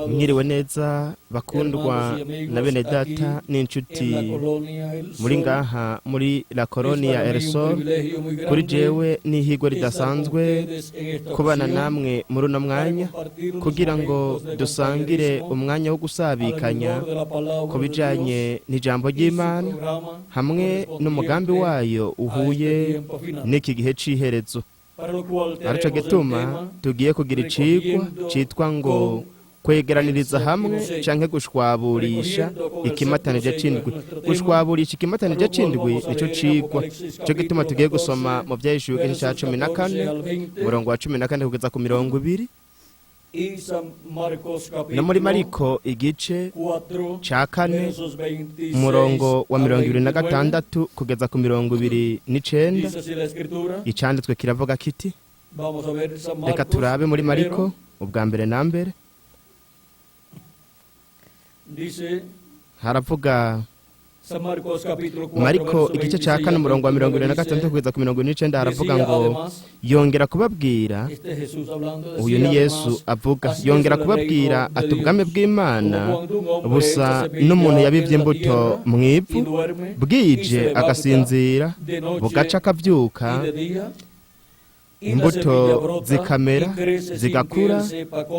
Mwiriwe neza bakundwa na bene data n'inshuti muri ngaha muri la Colonia El Sol. Kuri jewe n'ihigwe ridasanzwe kubana namwe muri uno mwanya kugira ngo dusangire umwanya wo gusabikanya ku bijanye n'ijambo ry'Imana hamwe n'umugambi wayo uhuye n'iki gihe c'iherezo. Arico gituma tugiye kugira icigwa citwa ngo kwegeraniriza hamwe canke gushwaburisha ikimatanije c'indwi. Gushwaburisha ikimatanije c'indwi nico cigwa. Ico gituma tugiye gusoma mu vyahishuriwe igice ca 14 umurongo wa 14 kugeza ku 20. No muri Mariko igice ca 4 umurongo wa 26 kugeza ku 29. Icanditswe kiravuga kiti, reka turabe muri Mariko ubwa mbere na mbere. Haravuga Mariko igice ca 4 umurongo wa 26 kugeza ku 29. Haravuga ngo yongera kubabwira, uyu ni Yesu avuga, yongera kubabwira ati ubwami bw'Imana busa n'umuntu yabivye imbuto mw'ivu, bwije agasinzira, bugaca akavyuka, imbuto zikamera zigakura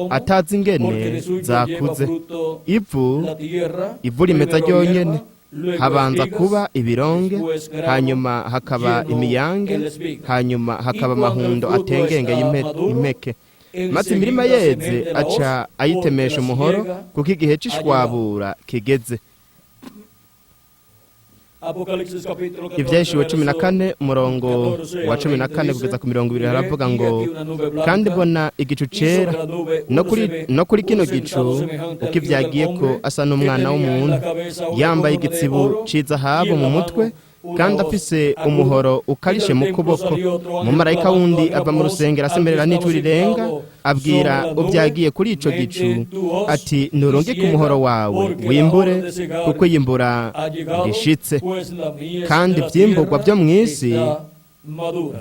atazi ingene zakuze. Ivu rimeza ryonyene, habanza kuba ibironge, hanyuma hakaba imiyange, hanyuma hakaba amahundo atengengeye impeke. Maze imirima yeze aca ayitemesha umuhoro kuko igihe c'ishwabura kigeze. Ivyahishuriwe 14 umurongo wa 14 kugeza ku 20 haravuga ngo kandi mbona igicu cera, no kuri kino gicu uko ivyagiye ko asa n'umwana w'umuntu, yambaye igitsibu c'izahabu mu mutwe kandi afise umuhoro ukarishe mu kuboko. Umumarayika wundi ava mu rusengero asemerera n'ijwi rirenga abwira uvyagiye kuri ico gicu ati nurungike umuhoro wawe wimbure, kuko yimbura rishitse kandi vyimburwa vyo mw'isi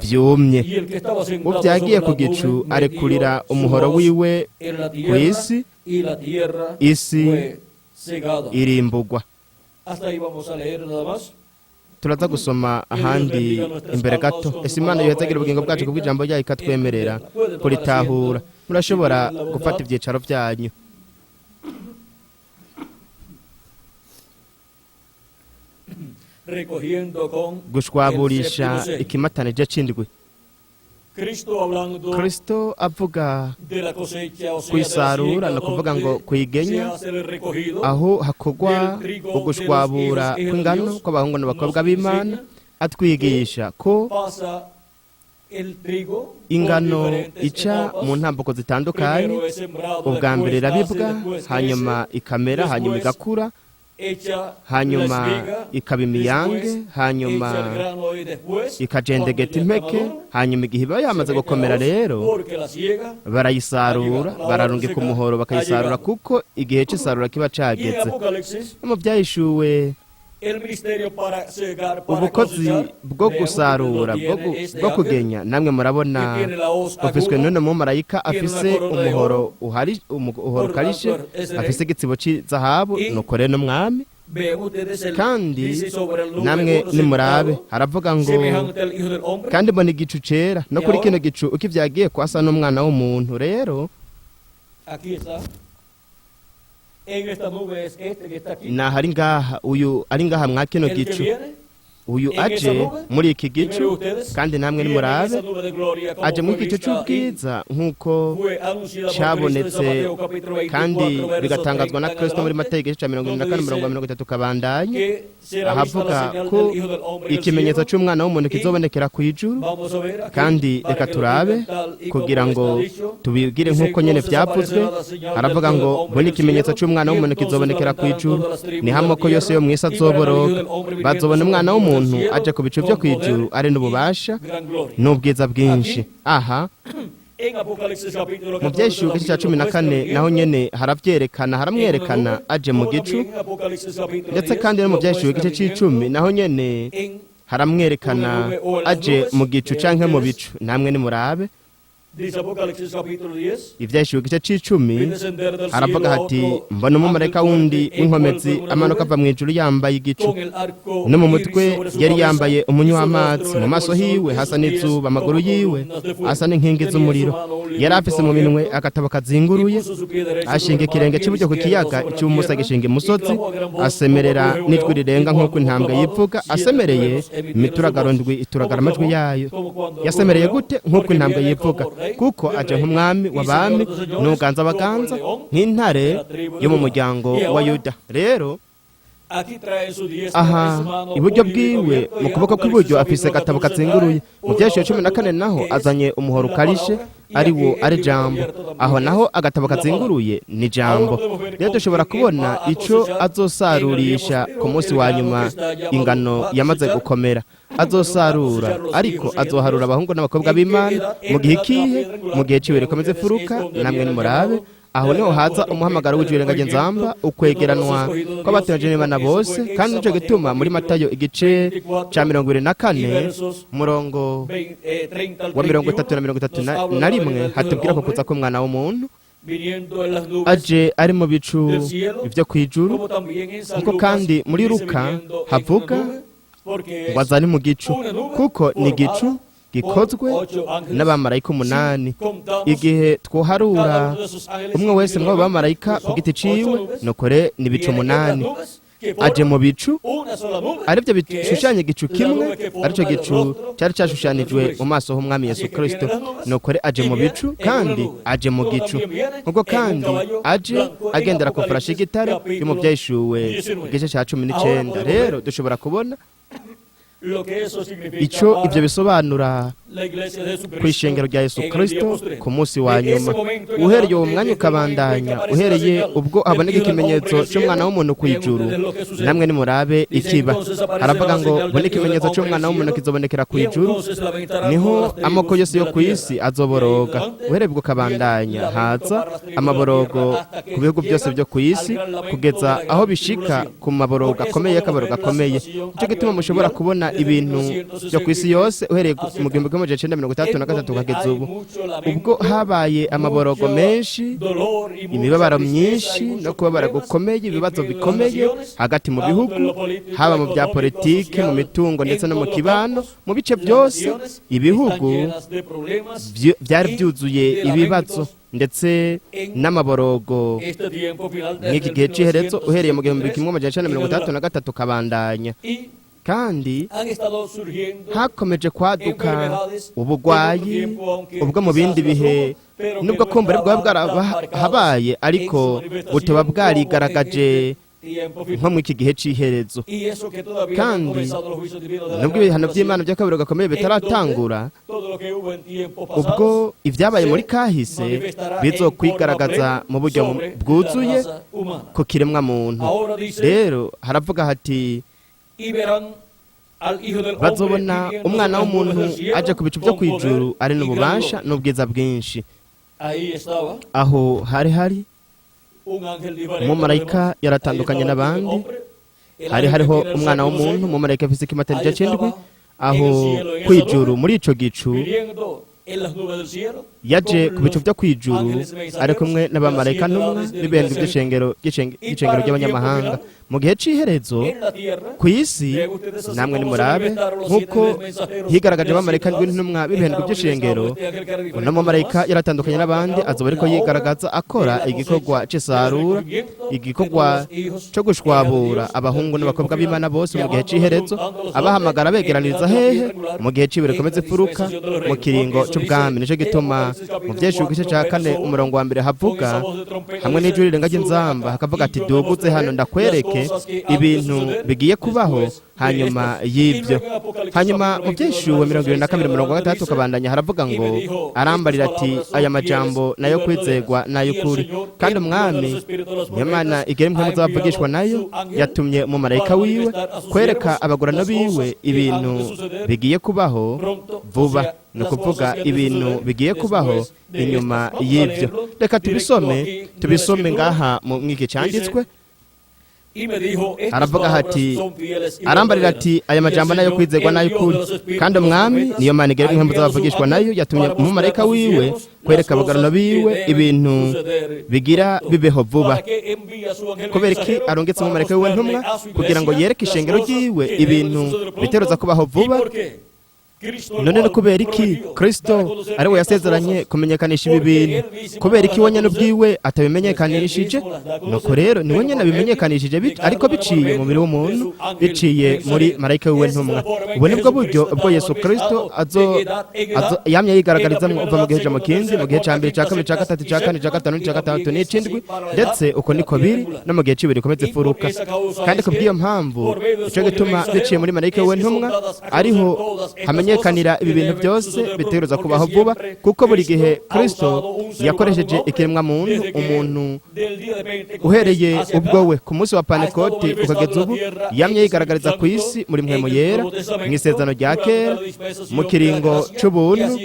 vyumye. Uvyagiye ku gicu arekurira umuhoro wiwe kw'isi, isi irimburwa. Turaza gusoma ahandi imbere gato. Ese Imana yohezagira ubugingo bwacu kubw'ijambo ryayo ikatwemerera kuritahura. Murashobora gufata ivyicaro vyanyu. Gushwaburisha ikimatanije c'indwi. Kristo avuga kwisarura, no kuvuga ngo kwigenya, aho hakogwa ugushwabura kw'ingano kw'abahungu n'abakobwa b'Imana. Atwigisha ko ingano ica mu ntambuko zitandukanye. Ubwa mbere irabibwa, hanyuma ikamera, hanyuma igakura, hanyuma ikaba imiyange, hanyuma ikajendegeta impeke, hanyuma igihe iba yamaze gukomera rero barayisarura, bararungika umuhoro bakayisarura kuko igihe c'isarura kiba cageze. No mu vyahishuwe ubukozi bwo gusarura bwo kugenya, namwe murabona ufiswe none mu marayika afise umuhoro ukarishe, afise igitsibo c'izahabu, nuko rero n'umwami. Kandi namwe nimurabe, haravuga ngo kandi mbona igicu cera, no kuri kino gicu uko ivyagiye ko asa n'umwana w'umuntu. Rero nahari ngaha, uyu ari ngaha mwa kino gicu, uyu aje muri iki gicu, kandi namwe nimurabe aje muri igicu c'ubwiza nk'uko cabonetse kandi bigatangazwa na Kristo muri Mateyo igice ca 24 umurongo wa 30 kabandanye. Ahavuga ko ikimenyetso c'umwana w'umuntu kizobonekera kw'ijuru. Kandi reka turabe kugira ngo tubigire nk'uko nyene vyavuzwe. Haravuga ngo muri ikimenyetso c'umwana w'umuntu kizobonekera kw'ijuru, ni hamoko yose yo mw'isi azoboroga, bazobona umwana w'umuntu aje ku bicu vyo kw'ijuru ari n'ububasha n'ubwiza bwinshi. Aha mu vyahishuriwe igice ca 14 naho nyene haramwerekana aje mu gicu, ndetse kandi no mu vyahishuriwe igice c'10 naho nyene haramwerekana aje mu gicu canke mu bicu. Namwe nimurabe ivyahishuriwe igice c'icumi haravuga hati mbona umumarayika wundi w'inkomezi amanuka ava mw'ijuru yambaye igicu no mu mutwe yari yambaye umunywi w'amazi mu maso hiwe hasa n'izuba amaguru yiwe asa n'inkingi z'umuriro yari afise mu minwe agatabo kazinguruye ashinga ikirenge cy'iburyo ku kiyaga icy'ubumoso agishinga imusozi asemerera n'ijwi rirenga nk'uko intambwe yivuga asemereye imituragaro ndwi ituragara amajwi yayo yasemereye gute nk'uko intambwe yivuga kuko aje nk'umwami w'abami n'uganza abaganza nk'intare yo mu muryango wa Yuda rero aha iburyo bwiwe mu kuboko kw'iburyo afise agatabo kazinguruye mu vyahishuriwe 14 naho azanye umuhoro ukarishe ari jambo aho naho agatabo kazinguruye ni jambo rero dushobora kubona ico azosarurisha ku munsi wa nyuma ingano yamaze gukomera azosarura ariko azoharura abahungu n'abakobwa b'Imana mu gihe kihe mu gihe ciwe rikomeze furuka namwe nimurabe aho niho haza umuhamagaro w'ijuru ngagenzamba ukwegeranwa kw'abategereje n'Imana bose kandi nico gituma muri Matayo igice ca 24 murongo wa 30 hatubwira ko kuza k'umwana w'umuntu aje ari mu bicu ivyo kwijuru kuko kandi muri Luka havuga ngo azani mu gicu kuko ni gicu gikozwe n'abamarayika 8 igihe twoharura umwe wese mwa bamarayika ku giti ciwe nokore ni bicu 8 aje mu bicu arivyo bishushanye gicu kimwe arico gicu cyari cyashushanijwe mu maso h'umwami Yesu Kristo nokore aje mu bicu kandi aje mu gicu ubwo kandi aje agendera ku farashi y'igitare yo mu vyahishuriwe igice ca 19 rero dushobora kubona ico ivyo bisobanura kw'ishengero rya Yesu Kristo ku munsi wa nyuma uhereye uwo mwanya ukabandanya uhereye ubwo haboneka ikimenyetso c'umwana w'umuntu kw'ijuru namwe nimurabe ikiba aravuga ngo bone ikimenyetso c'umwana w'umuntu kizobonekera kw'ijuru niho amoko yose yo kw'isi azoboroga uhereye ubwo kabandanya haza amaborogo ku bihugu byose byo kw'isi kugeza aho bishika ku maborogo akomeye y'akaborogo akomeye ico gituma mushobora kubona ibintu byo kw'isi yose uhereye mu 1963 kugeza ubwo habaye amaborogo menshi imibabaro myinshi no kubabara gukomeye ibibazo bikomeye hagati mu bihugu haba mu bya politike mu mitungo ndetse no mu kibano mu bice byose ibihugu byari byuzuye ibibazo ndetse n'amaborogo nk'iki gihe c'iherezo uhereye mu 1963 kabandanya kandi hakomeje kwaduka ubugwayi ubwo mu bindi bihe nubwo kumbure bwa bwarahabaye ariko butoba bwarigaragaje nko mu iki gihe c'iherezo kandi nubwo ibihano by'Imana by'akabiro gakomeye bitaratangura ubwo ibyabaye muri kahise bizokwigaragaza mu buryo bwuzuye ku kiremwa muntu rero haravuga hati bazobona umwana w'umuntu aje ku bicu byo kwijuru ari n'ububasha n'ubwiza bwinshi aho hari umumarayika yaratandukanye n'abandi hariho umwana w'umuntu umumarayika afise ikimatarija c'indwi aho kwijuru muri ico gicu yaje ku bicu byo kwijuru ari kumwe n'abamarayika ntumwa n'ibihendo by'ishengero ry'abanyamahanga mu gihe c'iherezo ku isi namwe nimurabe nk'uko higaragaje abamarayika n'intumwa b'ibihendo by'ishengero uno mumarayika yaratandukanye n'abandi azoba ariko yigaragaza akora igikorwa c'isarura igikorwa co gushwabura abahungu n'abakobwa b'Imana bose mu gihe c'iherezo abahamagara begeraniriza hehe mu gihe c'ibiro komeze furuka mu kiringo c'ubwami nico gituma mu vyahishuriwe igice ca 4 umurongo wa mbere havuga hamwe n'ijuru rirenga ry'inzamba hakavuga ati duguze hano ndakwereke ibintu bigiye kubaho hanyuma y'ibyo hanyuma mu vyahishuriwe 22:6 kabandanya haravuga ngo arambarira ati aya majambo nayo kwizegwa nayo kuri kandi umwami Imana igere mpemu z'abavugishwa nayo yatumye umumarayika wiwe kwereka abagorano biwe ibintu bigiye kubaho vuba no kuvuga ibintu bigiye kubaho inyuma y'ibyo reka tubisome ngaha mu mwiki cyanditswe aravuga hati arambarira ati aya majambo nayo kwizerwa nayo kuri kandi umwami niyo mana igera inkwembo z'abavugishwa nayo yatumye umumarayika wiwe kwereka abagarano biwe ibintu bigira bibeho vuba. Kubera iki arungitse umumarayika wiwe ntumwa kugira ngo yereke ishengero ryiwe ibintu biteruza kubaho vuba. None no kubera iki Kristo ari we yasezeranye kumenyekanisha ibi bintu? Kubera iki we nyene ubwiwe atabimenyekanishije? Nuko rero ni we nyene abimenyekanishije ariko biciye mu mubiri w'umuntu, biciye muri marayika wiwe ntumwa. Ubu nibwo buryo ubwo Yesu Kristo yamye yigaragarizamwo uva mu gihe mu kindi, mu gihe ca mbere, ca kabiri, ca gatatu, ca kane, ca gatanu, ca gatandatu n'icindwi, ndetse uko niko biri no mu gihe c'ibiri komeze furuka. Kandi kubw'iyo mpamvu ico gituma biciye muri marayika wiwe ntumwa ariho hamenyekanira ibi bintu byose bitegereza kubaho vuba, kuko buri gihe Kristo yakoresheje ikiremwa muntu, umuntu uhereye ubwo we ku munsi wa Pantekote ukageza ubu yamye yigaragariza ku isi muri mpwemu yera mu isezerano rya kera mu kiringo c'ubuntu,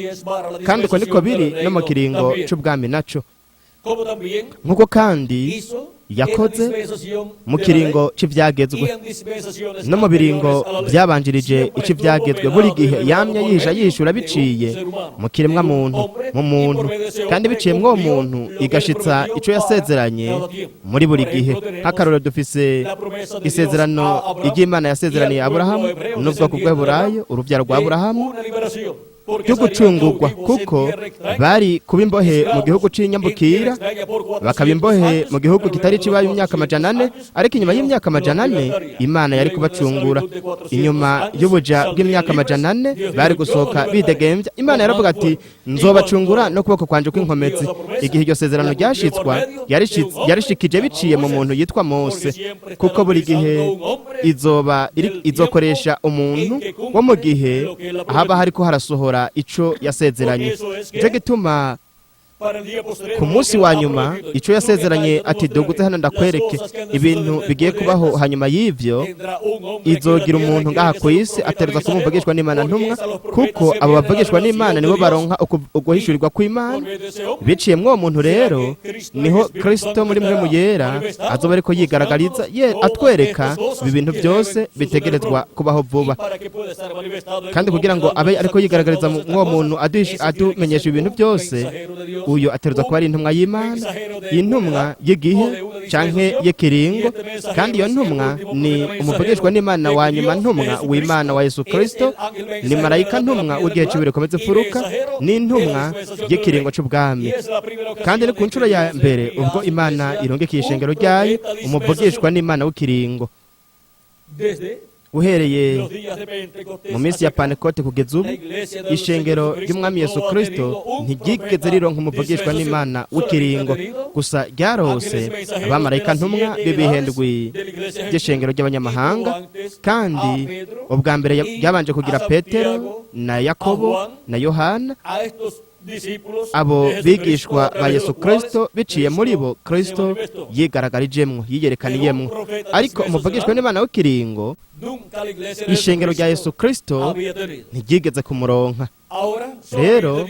kandi uko niko biri no mu kiringo c'ubwami naco, nk'uko kandi yakoze mu kiringo c'ivyagezwe no mu biringo byabanjirije ic'ivyagezwe. Buri gihe yamye yishura biciye mu kiremwa muntu, mu muntu, kandi biciye mw'uwo muntu igashitsa ico yasezeranye muri buri gihe. Nk'akarorero dufise isezerano iry'Imana yasezeraniye Aburahamu n'ubwoko bw'Aburayo, uruvyaro rwa Aburahamu, ryo gucungurwa, kuko bari kuba imbohe mu gihugu c'inyambukira, bakaba imbohe mu gihugu kitari cibaye imyaka 400, ariko inyuma y'imyaka 400 Imana yari kubacungura. Inyuma y'ubuja bw'imyaka 400 bari gusohoka bidegembya. Imana yaravuga ati nzobacungura no kuboko kwanje kw'inkomezi. Igihe iryo sezerano ryashitswa yarishikije biciye mu muntu yitwa Mose, kuko buri gihe izokoresha umuntu wo mu gihe haba hariko harasohora ico yasezeranye. Ico gituma ku munsi wa nyuma ico yasezeranye ati doguze hano ndakwereke ibintu bigiye kubaho hanyuma y'ivyo, izogira umuntu ngaha ku isi ateruza kumuvugishwa n'Imana ntumwa, kuko abo bavugishwa n'Imana nibo baronka uguhishurirwa kw'Imana. Biciye mw'uwo muntu rero niho Kristo muri mpwemu yera azoba ariko yigaragariza atwereka ibi bintu byose bitegerezwa kubaho vuba, kandi kugira ngo abe ariko yigaragariza mw'uwo muntu atumenyesha ibintu byose, uyo ateruza kuba ari intumwa y'Imana, intumwa y'igihe canke y'ikiringo, kandi iyo ntumwa ni umuvugishwa n'Imana wa nyuma ntumwa w'Imana wa Yesu Kristo, ni marayika ntumwa w'igihe c'ibiri komeze furuka, ni intumwa y'ikiringo c'ubwami. Kandi ni ku ncuro ya mbere ubwo Imana irongekeye ishengero ryayo umuvugishwa n'Imana w'ikiringo. Uhereye mu minsi ya Pantekote kugeza ubu ishengero ry'umwami Yesu Kristo ntiryigeze rironka umuvugishwa n'Imana w'ikiringo gusa, ryarose abamarayika ntumwa b'ibihendwi by'ishengero ry'abanyamahanga. Kandi ubwa mbere ryabanje kugira Petero na Yakobo na Yohana, abo bigishwa ba Yesu Kristo, biciye muri bo Kristo yigaragarijemwo, yiyerekaniyemwo. Ariko umuvugishwa n'Imana w'ikiringo ishengero rya Yesu Kristo ntiryigeze kumuronka. Rero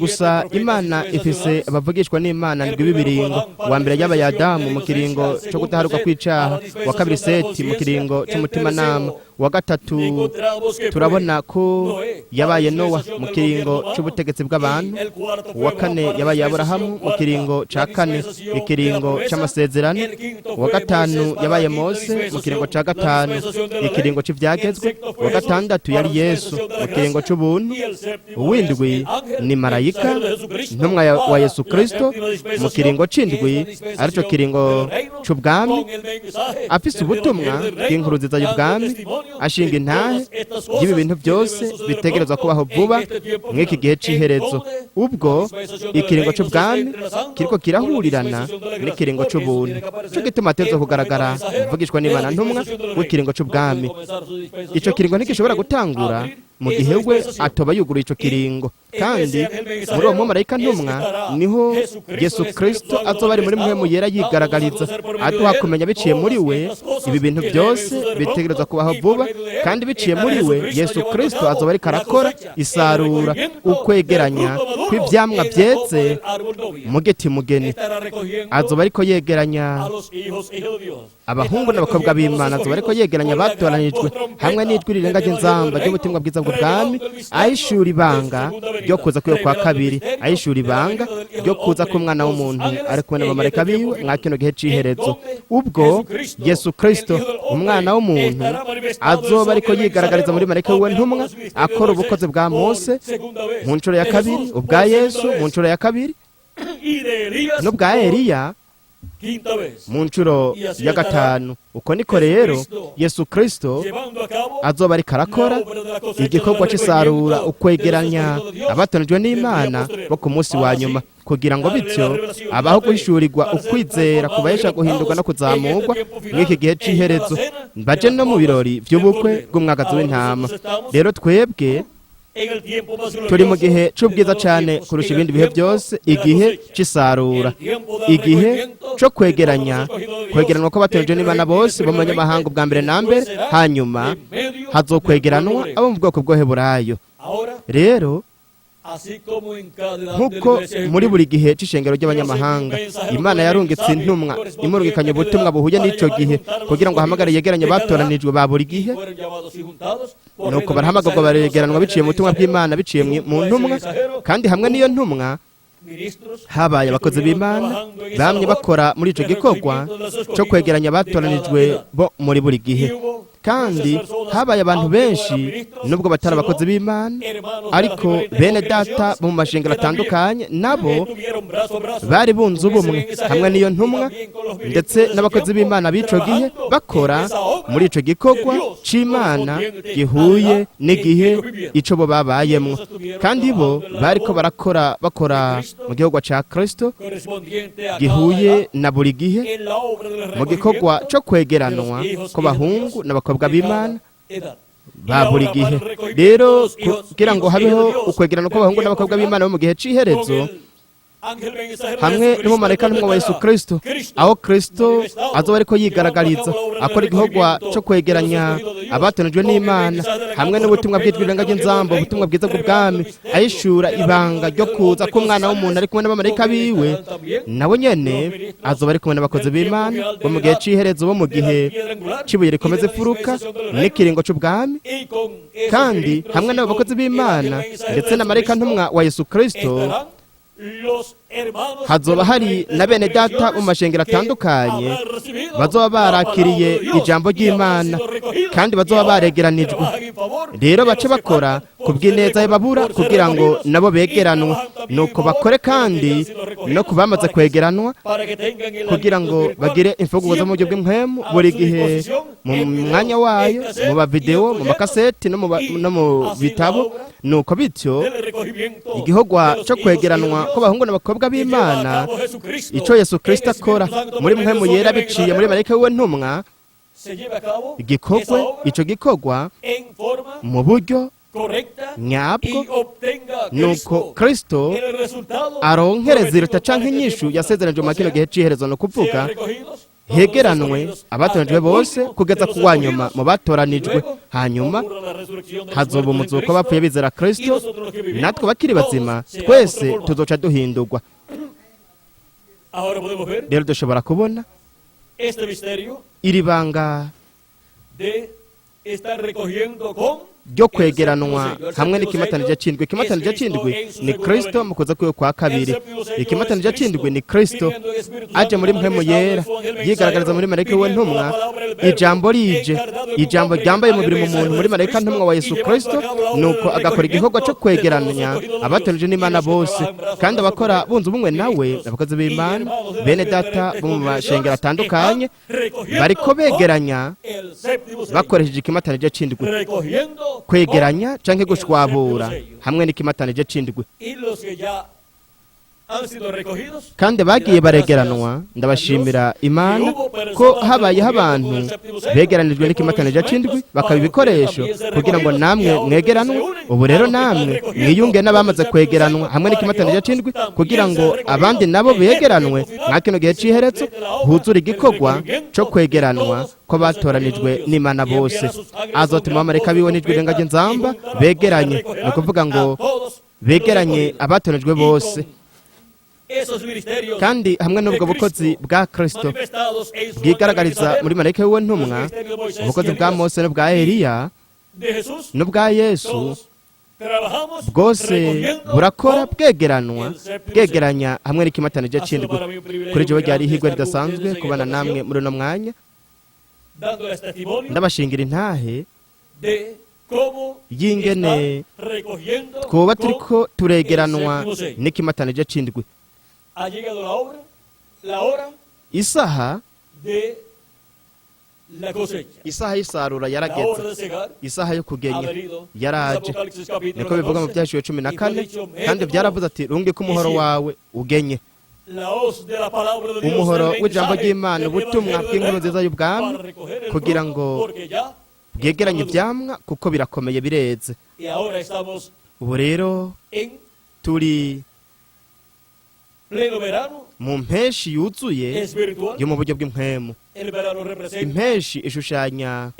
gusa Imana ifise abavugishwa n'Imana ndwi b'ibiringo. Wa mbere yabaye Adamu mu kiringo cyo kudaharuka kw'icaha, wa kabiri Seti mu kiringo c'umutimanama, wa gatatu turabona ko yabaye Nowa mu kiringo c'ubutegetsi bw'abantu, wa kane yabaye Aburahamu mu kiringo ca kane, ikiringo c'amasezerano, wa gatanu yabaye Mose mu kiringo ca gatanu, ikiringo c'ivyagezwe, wa gatandatu yari Yesu mu kiringo c'ubuntu, uwindwi ni marayika ntumwa wa Yesu Kristo mu kiringo c'indwi, arico kiringo c'ubwami, afise ubutumwa bw'inkuru nziza y'ubwami, ashinga intahe y'ibi bintu byose bitegerezwa kubaho vuba mw'iki gihe c'iherezo, ubwo ikiringo c'ubwami kiriko kirahurirana n'ikiringo c'ubuntu. Ico gituma ateza kugaragara umuvugishwa n'Imana ntumwa w'ikiringo c'ubwami. Ico kiringo ntigishobora gutangura mu gihe we atoba yuguruye ico kiringo. Kandi muri uwo mumarayika ntumwa niho Yesu Kristo azoba ari muri mpwemu yera yigaragariza, aduha kumenya biciye muri we ibi bintu byose bitegerezwa kubaho vuba, kandi biciye muri we Yesu Kristo azoba ariko arakora isarura, ukwegeranya kw'ivyamwa vyeze mu giti mugeni. Azoba ariko yegeranya abahungu n'abakobwa b'Imana, azoba ariko yegeranya abatoranijwe hamwe n'ijwi rirenga ry'inzamba ry'ubutumwa bwiza bw'ubwami, ahishura ibanga ryo kuza kwiyo kwa kabiri, ahishura ibanga ryo kuza k'umwana w'umuntu ari kumwe n'abamarayika biwe mwa kino gihe c'iherezo. Ubwo Yesu Kristo umwana w'umuntu azoba ariko yigaragariza muri marayika wiwe ntumwa, akora ubukozi bwa Mose mu ncuro ya kabiri, ubwa Yesu mu ncuro ya kabiri, n'ubwa Eliya mu ncuro ya gatanu. Uko niko rero Yesu Kristo azoba ariko arakora igikorwa c'isarura, ukwegeranya abatonejwe n'Imana bo ku munsi wa nyuma, kugira ngo bityo abaho guhishurirwa ukwizera kubahesha guhindurwa no kuzamurwa mw'iki gihe c'iherezo, baje no mu birori vy'ubukwe bw'umwagazi w'intama. Rero twebwe turi mu gihe c'ubwiza cane kurusha ibindi bihe byose, igihe c'isarura, igihe co kwegeranwa kw'abatonejwe n'Imana bose bo mu banyamahanga ubwa mbere na mbere, hanyuma hazokwegeranwa abo mu bwoko bw'Heburayo. Rero nk'uko muri buri gihe c'ishengero ry'abanyamahanga Imana yarungitse intumwa imurungikanye ubutumwa buhuye n'ico gihe, kugira ngo ahamagare yegeranye batoranijwe ba buri gihe, nuko barahamagarwa baregeranwa biciye mu butumwa bw'Imana, biciye mu ntumwa. Kandi hamwe n'iyo ntumwa habaye abakozi b'Imana bamye bakora muri ico gikorwa co kwegeranya batoranijwe bo muri buri gihe. Kandi habaye abantu benshi nubwo batari abakozi b'Imana, ariko bene data bo mu mashengero atandukanye nabo bari bunze ubumwe hamwe n'iyo ntumwa ndetse n'abakozi b'Imana b'ico gihe, bakora muri ico gikorwa c'Imana gihuye n'igihe ico bo babayemwo. Kandi bo bariko bakora mu gikorwa ca Kristo gihuye na buri gihe, mu gikorwa co kwegeranwa ko bahungu n'abakobwa b'Imana ba buri gihe. Rero kugira ngo habeho ukwegerana kw'abahungu n'abakobwa b'Imana bo mu gihe c'iherezo, hamwe n'umumarayika ntumwa wa Yesu Kristo, aho Kristo azoba ariko yigaragariza akora igikorwa co kwegeranya abatonejwe n'Imana hamwe n'ubutumwa bw'ijwi rirenga ry'inzamba, ubutumwa bwiza bw'ubwami, ahishura ibanga ryo kuza k'umwana w'umuntu ari kumwe n'abamarayika biwe. Nawe nyene azoba ari kumwe n'abakozi b'Imana bo mu gihe c'iherezo, bo mu gihe c'ibuye rikomeza ifuruka n'ikiringo c'ubwami. Kandi hamwe n'abo bakozi b'Imana ndetse n'amarayika ntumwa wa Yesu Kristo hazoba hari na bene data mu mashengero atandukanye bazoba barakiriye ijambo ry'Imana kandi bazoba baregeranijwe. Rero bace bakora kubw'ineza y'ababura kugira ngo nabo begeranwe, nuko bakore kandi no kubamaze kwegeranwa kugira ngo bagire imfungurwa zo mu buryo bw'impwemu buri gihe, mu mwanya wayo, mu bavideo, mu makaseti no mu bitabo. Nuko bityo igikorwa cyo kwegeranwa kw'abahungu n'abakobwa b'Imana ico Yesu Kristo akora muri mpwemu yera biciye muri marayika wiwe ntumwa, ico gikorwa mu buryo nyabwo, nuko Kristo aronkereza iruta canke inyishu yasezeranije mu kino gihe c'iherezo, no kuvuga hegeranwe abatoranijwe bose kugeza ku wa nyuma mu batoranijwe. Hanyuma hazoba umuzuko w'abapfuye bizera Kristo, natwe bakiri bazima twese tuzoca duhindurwa. Rero dushobora kubona iri banga ryo kwegeranwa hamwe n'ikimatanije c'indwi. Ikimatanije c'indwi ni Kristo mu kuza kwiwe kwa kabiri. Ikimatanije c'indwi ni Kristo aje muri mpwemu yera yigaragariza muri marayika wiwe ntumwa, ijambo rije, ijambo ryambaye umubiri mu muntu muri marayika ntumwa wa Yesu Kristo, nuko agakora igikorwa co kwegeranya abatonejwe n'Imana bose. Kandi abakora bunze ubumwe nawe abakozi b'Imana bene data bo mu mashengero atandukanye bariko begeranya bakoresheje ikimatanije c'indwi, kwegeranya canke gushwabura hamwe n'ikimatanije c'indwi. kandi bagiye baregeranwa. Ndabashimira Imana ko habayeho abantu begeranijwe n'ikimatanije c'indwi bakaba ibikoresho kugira ngo namwe mwegeranwe. Ubu rero namwe mwiyunge n'abamaze kwegeranwa hamwe n'ikimatanije c'indwi kugira ngo abandi nabo begeranwe mwa kino gihe c'iherezo, huzura igikorwa co kwegeranwa ko batoranijwe n'Imana bose. Azotuma abamarayika biwe n'ijwi rirenga ry'inzamba begeranye, ni ukuvuga ngo begeranye abatoranijwe bose. Kandi hamwe n'ubwo bukozi bwa Kristo bwigaragariza muri marayika wiwe ntumwa, ubukozi bwa Mose n'ubwa Eliya n'ubwa Yesu, bwose burakora bwegeranya hamwe n'ikimatanije c'indwi. Kuri jewe ryari ihigwe ridasanzwe kubana namwe muri uno mwanya, ndabashingira intahe y'ingene twoba turiko turegeranwa n'ikimatanije c'indwi. Isaha y'isarura yarageze, isaha yo kugenya yaraje, niko bivuga mu Byahishuriwe 14, kandi byaravuze ati rungika umuhoro wawe ugenye. Umuhoro w'ijambo ry'Imana, ubutumwa bw'inkuru nziza y'ubwami, kugira ngo bwegeranye ivyamwa kuko birakomeye bireze. Ubu rero turi mu mpeshi yuzuye yo mu buryo bw'impwemu. Impeshi ishushanya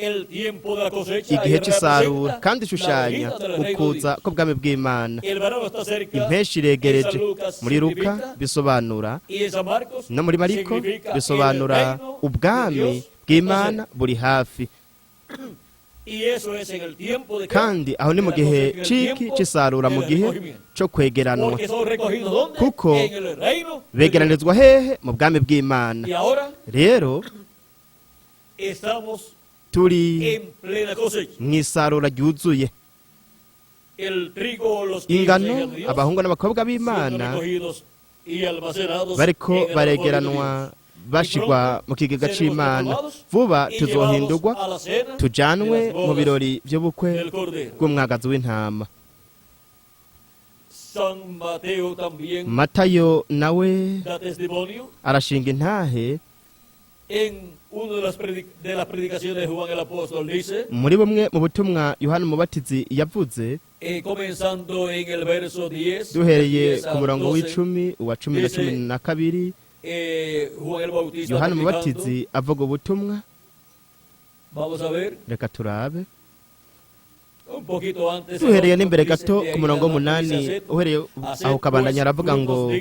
igihe c'isarura kandi ishushanya ukuza k'ubwami bw'Imana. Impeshi iregereje. Muri Luka bisobanura, no muri Mariko bisobanura ubwami bw'Imana buri hafi. Kandi aho ni mu gihe ciki c'isarura, mu gihe co kwegeranwa, kuko begeranirizwa hehe? Mu bwami bw'Imana. Rero turi mw'isarura ryuzuye. Ingano, abahungu n'abakobwa b'Imana bariko baregeranwa bashigwa mu kigega c'Imana. Vuba tuzohindurwa tujanwe mu birori vy'ubukwe bw'umwagazi w'intama. Matayo nawe arashinga intahe muri bumwe mu butumwa Yohana Umubatizi yavuze, duhereye ku murongo w'icumi, uwa 10 na 12. Yohana Umubatizi avuga ubutumwa. Reka turabe duhereye n'imbere gato ku murongo w'8, uhereye aho kabandanya aravuga ngo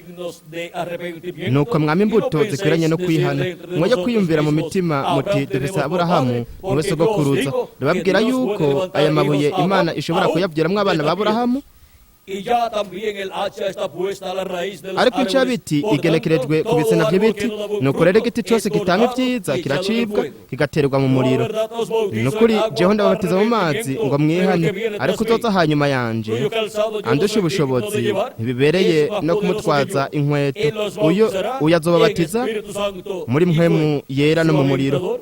nuko mwama imbuto zikwiranye no kwihana, mwoye kwiyumvira mu mitima muti dufise Aburahamu niwe sogokuruza. Ndababwira yuko aya mabuye Imana ishobora kuyabyiramwo abana ba Aburahamu. Ariko icabiti igenekerejwe ku bitsina by'ibiti, nuko rero igiti cose gitanga ivyiza kiracibwa kigaterwa mu muriro. Nukuri jeho ndababatiza mu mazi ngo mwihane, ariko uzoza hanyuma yanje andusha ubushobozi, ntibibereye no kumutwaza inkweto. Uyo azobabatiza muri mpwemu yera no mu muriro.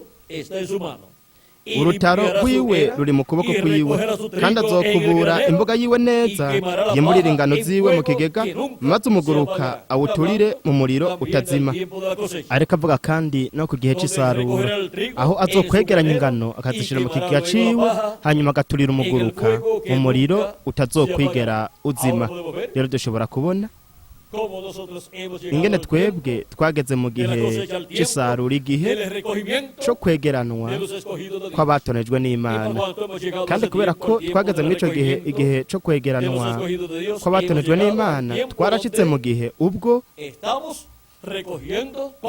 Urutaro rwiwe ruri mu kuboko kwiwe, kandi azokubura imboga yiwe neza, yimurira ingano ziwe mu kigega, maze umuguruka awuturire mu muriro utazima. Ariko avuga kandi no ku gihe c'isarura, aho azokwegeranya ingano akazishira mu kigega ciwe, hanyuma agaturira umuguruka mu muriro utazokwigera uzima. Rero dushobora kubona ingene twebwe twageze mu gihe c'isarura, igihe co kwegeranwa kw'abatonejwe n'Imana. Kandi kubera ko twageze muri ico gihe, igihe co kwegeranwa kw'abatonejwe n'Imana, twarashitse mu gihe ubwo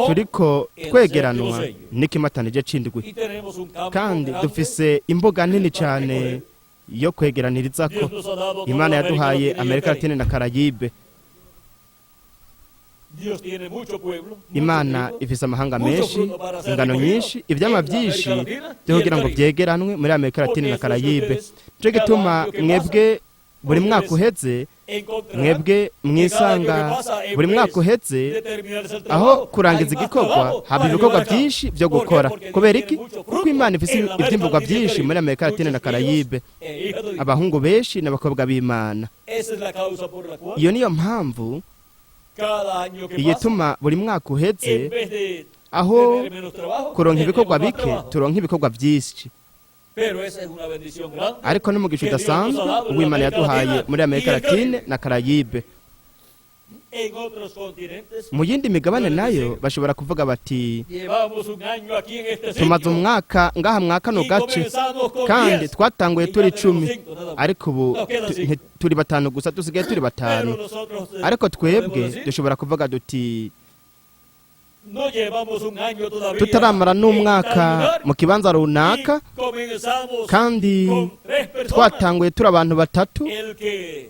turiko twegeranwa n'ikimatanije c'indwi, kandi dufise imbuga nini cane yo kwegeranirizako. Imana yaduhaye Amerika Latine na Karayibe. Imana ifise amahanga menshi, ingano nyinshi, ivyama vyinshi byo kugira ngo vyegeranwe muri Amerika Latine na Karayibe. Nico gituma mwebwe buri mwaka uheze, mwebwe mwisanga buri mwaka uheze aho kurangiza igikorwa haba ibikorwa vyinshi vyo gukora. Kubera iki? Kuko Imana ifise ivyimburwa vyinshi muri Amerika Latine na Karayibe, abahungu benshi n'abakobwa b'Imana. Iyo niyo mpamvu igituma buri mwaka uheze aho kuronka ibikorwa bike turonka ibikorwa byinshi. Ariko n'umugisha udasanzwe Uw'Imana yaduhaye muri Amerika Latine na Karayibe. Mu yindi migabane nayo bashobora kuvuga bati tumaze umwaka ngaha mwaka no gace kandi twatanguye turi 10 ariko ubu turi 5 gusa dusigaye turi 5. Ariko twebwe dushobora kuvuga duti tutaramara n'umwaka mu kibanza runaka kandi twatanguye turi abantu 3.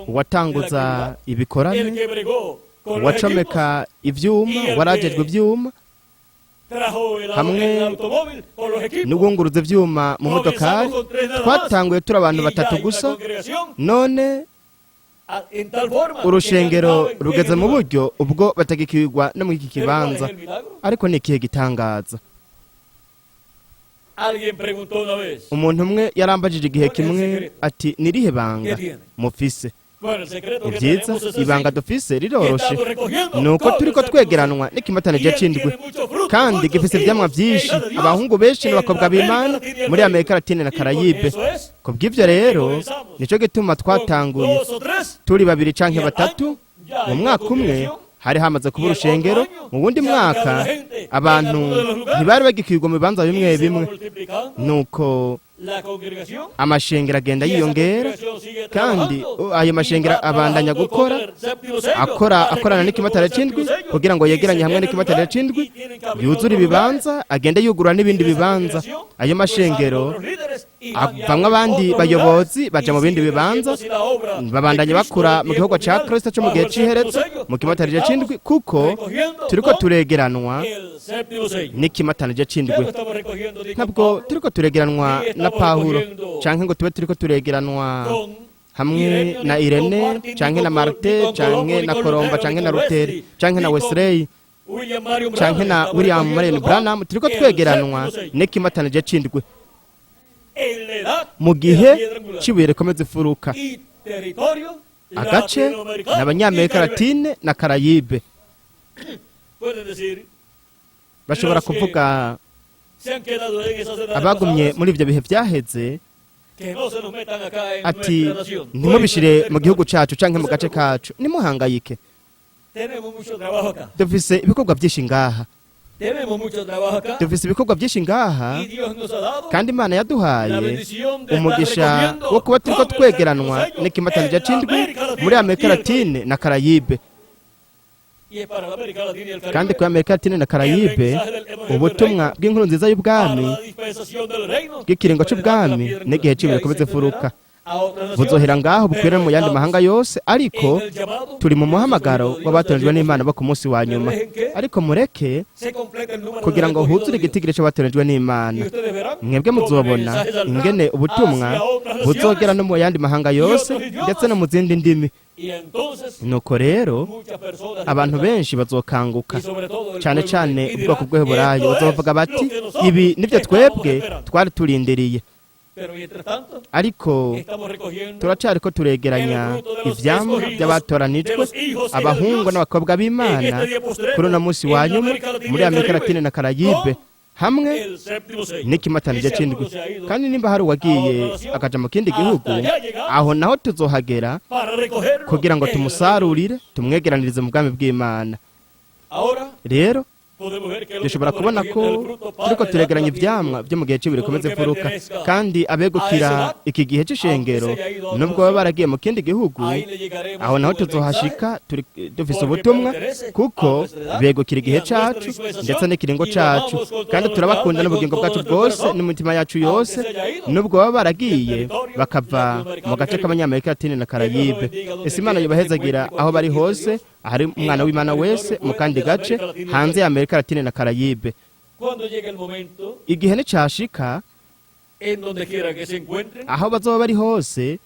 Watanguza ibikorane, wacomeka ivyuma, warajejwe ivyuma, hamwe n'uwunguruza ivyuma mu modokari. Twatanguye turi abantu 3 gusa, none urushengero rugeze mu buryo ubwo batagikirwa no mu iki kibanza. Ariko ni ikihe gitangaza. Umuntu umwe yarambajije igihe kimwe ati nirihe banga mufise? Ibyiza ibanga dufise riroroshe, nuko turiko twegeranwa n'ikimatane cy'indwi kandi gifise ivyamwa byinshi, abahungu benshi n'abakobwa b'Imana muri Amerika Latine na Karayibe. Kubw'ivyo rero nico gituma twatanguye turi 2 canke 3 mu mwaka umwe. Hari hamaze kuba urushengero, mu wundi mwaka abantu ntibari bagikirwa mu bibanza bimwe bimwe, nuko amashengero agenda yiyongera kandi ayo mashengero abandanya akorana n'ikimatane cy'indwi kugira ngo yegeranye hamwe n'ikimatane cy'indwi, yuzure ibibanza, agenda yugurura n'ibindi bibanza. Ayo mashengero bamwe abandi bayobozi baja mu bindi bibanza, babandanya bakura mu gihugu ca Kristo cyo mu gihe ciheretse mu kimatane cy'indwi, kuko turiko turegeranwa n'ikimatane cy'indwi. Ntabwo turiko turegeranwa na Pawulo canke ngo tube turiko turegeranwa hamwe na Irene canke na Marte canke na Koromba canke na Luther canke na Wesley canke na William Marion Branham. Turiko twegeranwa n'ikimatane cy'indwi mu gihe cibuye rikomeza ifuruka. Agace n'Abanyamerika Latine na Karayibe. Bashobora kuvuga abagumye muri ibyo bihe byaheze ati ntimubishire mu gihugu cyacu canke mu gace kacu, nimuhangayike, dufise ibikorwa byinshi ngaha, dufise ibikorwa byinshi ngaha, kandi Imana yaduhaye umugisha wo kuba turiko twegeranwa n'ikimatane cy'indwi muri Amerika Latine na Karayibe. Kandi kuri Amerika Latine na Karayibe ubutumwa bw'inkuru nziza y'ubwami bw'ikiringo cy'ubwami n'igihe cibuye komeze furuka buzohera ngaho bukwira mu yandi mahanga yose. Ariko turi mu muhamagaro w'abatoranijwe n'Imana bo ku munsi wa nyuma. Ariko mureke kugira ngo huzure igitigire cy'abatoranijwe n'Imana, mwebwe muzobona ingene ubutumwa buzogera no mu yandi mahanga yose ndetse no mu zindi ndimi. Nuko rero abantu benshi bazokanguka, cyane cyane ubwoko bw'Eheburayo, bazovuga bati ibi nibyo twebwe twari turindiriye. Ariko turacyariko turegeranya ivyamwa by'abatoranijwe, abahungu n'abakobwa b'Imana kuri uno munsi wa nyuma muri Amerika Latine na Karayibe hamwe n'ikimatane cy'indwi. Kandi nimba hari uwagiye akaja mu kindi gihugu, aho naho tuzohagera kugira ngo tumusarurire, tumwegeranirize mu bwami bw'Imana. Rero dushobora kubona ko turiko turegeranya ivyamwa byo mu gihe cibuye komeze furuka, kandi abegukira iki gihe c'ishengero nubwo baba baragiye mu kindi gihugu, aho naho tuzohashika dufise ubutumwa, kuko begukira igihe cacu ndetse n'ikiringo cacu, kandi turabakunda n'ubugingo bwacu bwose n'umutima yacu yose, nubwo baba baragiye bakava mu gace k'Abanyamerika Latine na Karayibe. Ese Imana yubahezagira aho bari hose, ahari umwana w'Imana wese mu kandi gace hanze ya Amerika Latine na Karayibe. Igihe nicashika aho bazoba bari hose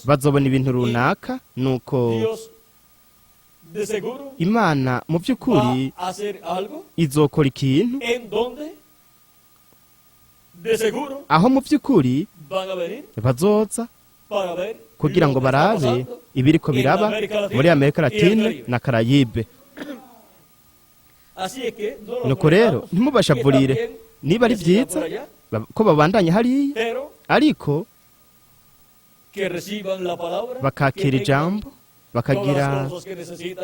bazobona ibintu runaka, nuko Imana mu by'ukuri izokora ikintu aho mu by'ukuri bazoza kugira ngo barabe ibiriko biraba muri Amerika Latine na Karayibe. Nuko rero ntimubashavurire niba ari byiza ko babandanya hariya, ariko bakakira ijambo,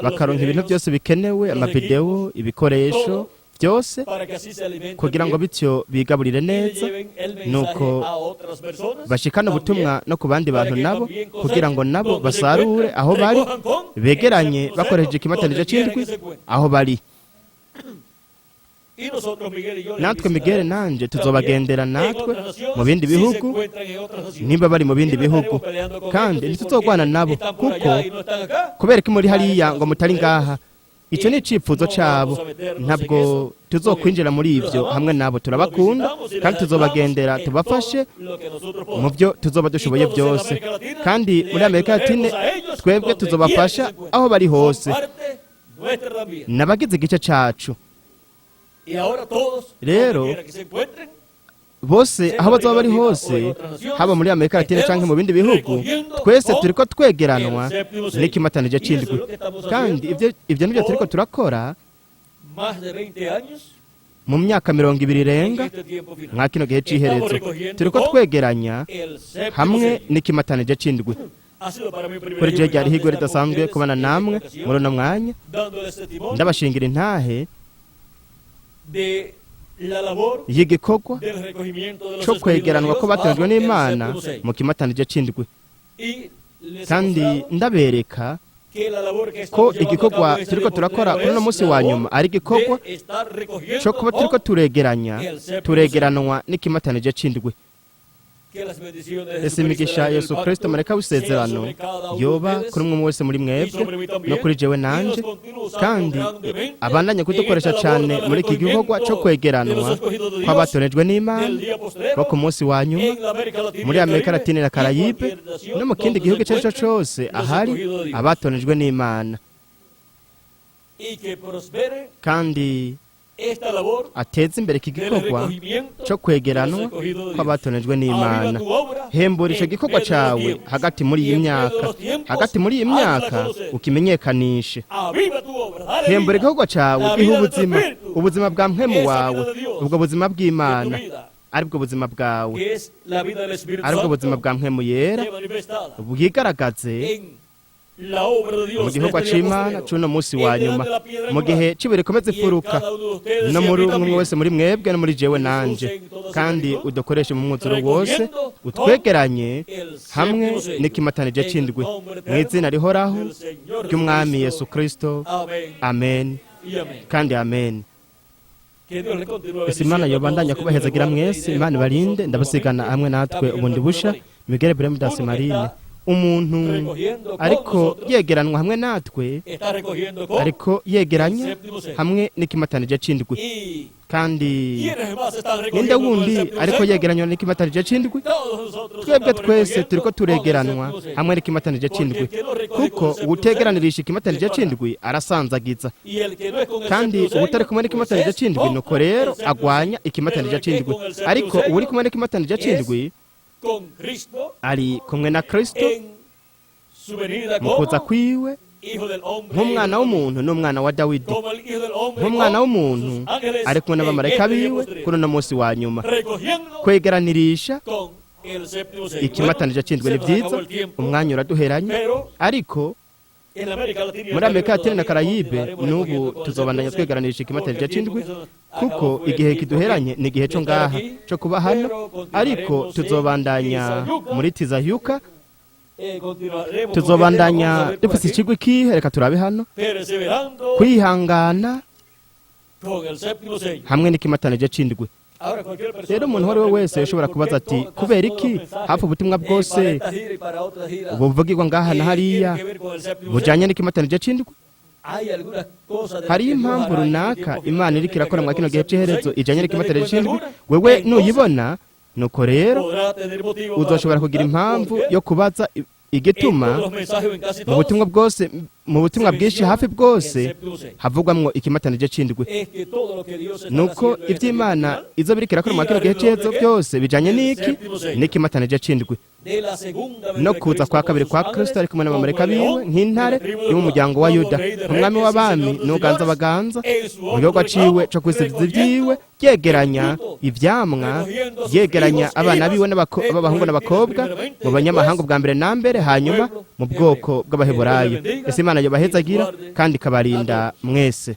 bakaronka ibintu byose bikenewe, amavideo, ibikoresho byose, kugira ngo bityo bigaburire neza, nuko bashikana ubutumwa no ku bandi bantu nabo, kugira ngo nabo basarure aho bari, begeranye bakoresheje ikimatanije c'indwi aho bari. Natwe Miguel nanje tuzobagendera natwe mu bindi bihugu, nimba bari mu bindi bihugu, kandi ntituzogwana nabo, kuko kubera ko muri hariya ngo mutari ngaha, icyo ni icipfuzo cyabo. Ntabwo tuzokwinjira muri ibyo hamwe nabo, turabakunda kandi tuzobagendera tubafashe mu byo tuzoba dushoboye byose, kandi muri Amerika Latine twebwe tuzobafasha aho bari hose, nabagize igice cyacu. Rero bose aho bazaba bari hose, haba muri Amerika Latine cyangwa mu bindi bihugu, twese turiko twegeranwa n'ikimatanije c'indwi, kandi ibyo nibyo turiko turakora mu myaka 20 irenga mwa kino gihe c'iherezo. Turiko twegeranya hamwe n'ikimatanije c'indwi. Kuri je ryari higwe ridasanzwe kubana namwe muri uno mwanya, ndabashingira intahe y'igikorwa cyo kwegeranwa ko batojwe n'Imana mu kimatanije c'indwi, kandi ndabereka ko igikorwa turiko turakora kuri uno munsi wa nyuma ari igikorwa cyo kuba turiko turegeranwa n'ikimatanije c'indwi. Ese imigisha Yesu Kristo mareka w'isezerano yoba kuri umwe wese muri mwebwe no kuri jewe nanje, kandi abandanye kudukoresha cyane muri iki gikorwa cyo kwegeranwa kw'abatonejwe n'Imana bo ku munsi wa nyuma muri Amerika Latine na Karayibe no mu kindi gihugu icyo cyose ahari abatonejwe n'Imana, kandi ateza imbere iki gikorwa cyo kwegeranwa kw'abatonejwe n'Imana. Hembura icyo gikorwa cyawe hagati muri iyi myaka, ukimenyekanishe. Hembura igikorwa cyawe, ihe ubuzima bwa mpwemu wawe, ubwo buzima bw'Imana aribwo buzima bwawe, aribwo buzima bwa mpwemu yera, bwigaragaze mu gikorwa c'Imana c'uno munsi wa nyuma, mu gihe c'ibuye rikomeze ifuruka no muri umwe wese muri mwebwe no muri jewe nanje, kandi udukoreshe mu mwuzuro wose, utwegeranye hamwe n'ikimatanije c'indwi mu izina rihoraho ry'Umwami Yesu Kristo. Amen kandi amen. Ese Imana yobandanya kubahezagira mwese, Imana ibarinde, ndabasigana hamwe natwe ubundi busha. Miguel Bremdas Marine, umuntu ariko yegeranwa hamwe natwe, ariko yegeranye hamwe n'ikimatanije c'indwi, kandi ninde wundi ariko yegeranywa n'ikimatanije c'indwi? Twebwe twese turiko turegeranwa hamwe n'ikimatanije c'indwi, kuko uwutegeranirisha ikimatanije c'indwi arasanzagiza, kandi uwutari kumwe n'ikimatanije c'indwi nuko rero agwanya ikimatanije c'indwi, ariko uwuri kumwe n'ikimatanije c'indwi ari kumwe na Kristo mu kuza kwiwe, nk'umwana w'umuntu n'umwana wa Dawidi, nk'umwana w'umuntu ari kumwe n'abamarayika biwe kuri uno munsi wa nyuma. Kwegeranirisha ikimatanije c'indwi ni byiza, umwanya uraduheranye, ariko muri Amerika Latine na Karayibe n'ubu tuzobandanya twegeranirisha ikimatanije c'indwi, kuko igihe kiduheranye ni igihe cyo ngaha cyo kuba hano, ariko tuzobandanya muri Tizayuka, tuzobandanya dufite ikigwi kihe, reka turabe hano, kwihangana hamwe n'ikimatanije c'indwi. Rero umuntu uwo ari we wese ushobora kubaza ati, kubera iki hafi ubutumwa bwose buvugirwa ngaha na hariya bujanye n'ikimatanije c'indwi? Hari impamvu runaka Imana iriko irakora mwa kino gihe c'iherezo ijanye n'ikimatanije c'indwi, wewe nuyibona, nuko rero uzoshobora kugira impamvu yo kubaza igituma mu butumwa bwose mu butumwa bwinshi hafi bwose havugwamwo ikimatanije c'indwi nuko ivy'Imana izo biriko irakora mu kino gihe c'ejo byose bijanye n'ikimatanije c'indwi no kuza kwa kabiri kwa Kristo ari kumwe n'abamarayika biwe nk'intare yo mu muryango wa Yuda umwami w'abami n'uganza abaganza mu gikorwa ciwe co kwisiza ivyiwe yegeranya ivyamwa yegeranya abana biwe b'abahungu n'abakobwa mu banyamahanga bwa mbere na mbere hanyuma mu bwoko bw'abaheburayo ese Imana yobahezagira kandi ikabarinda mwese.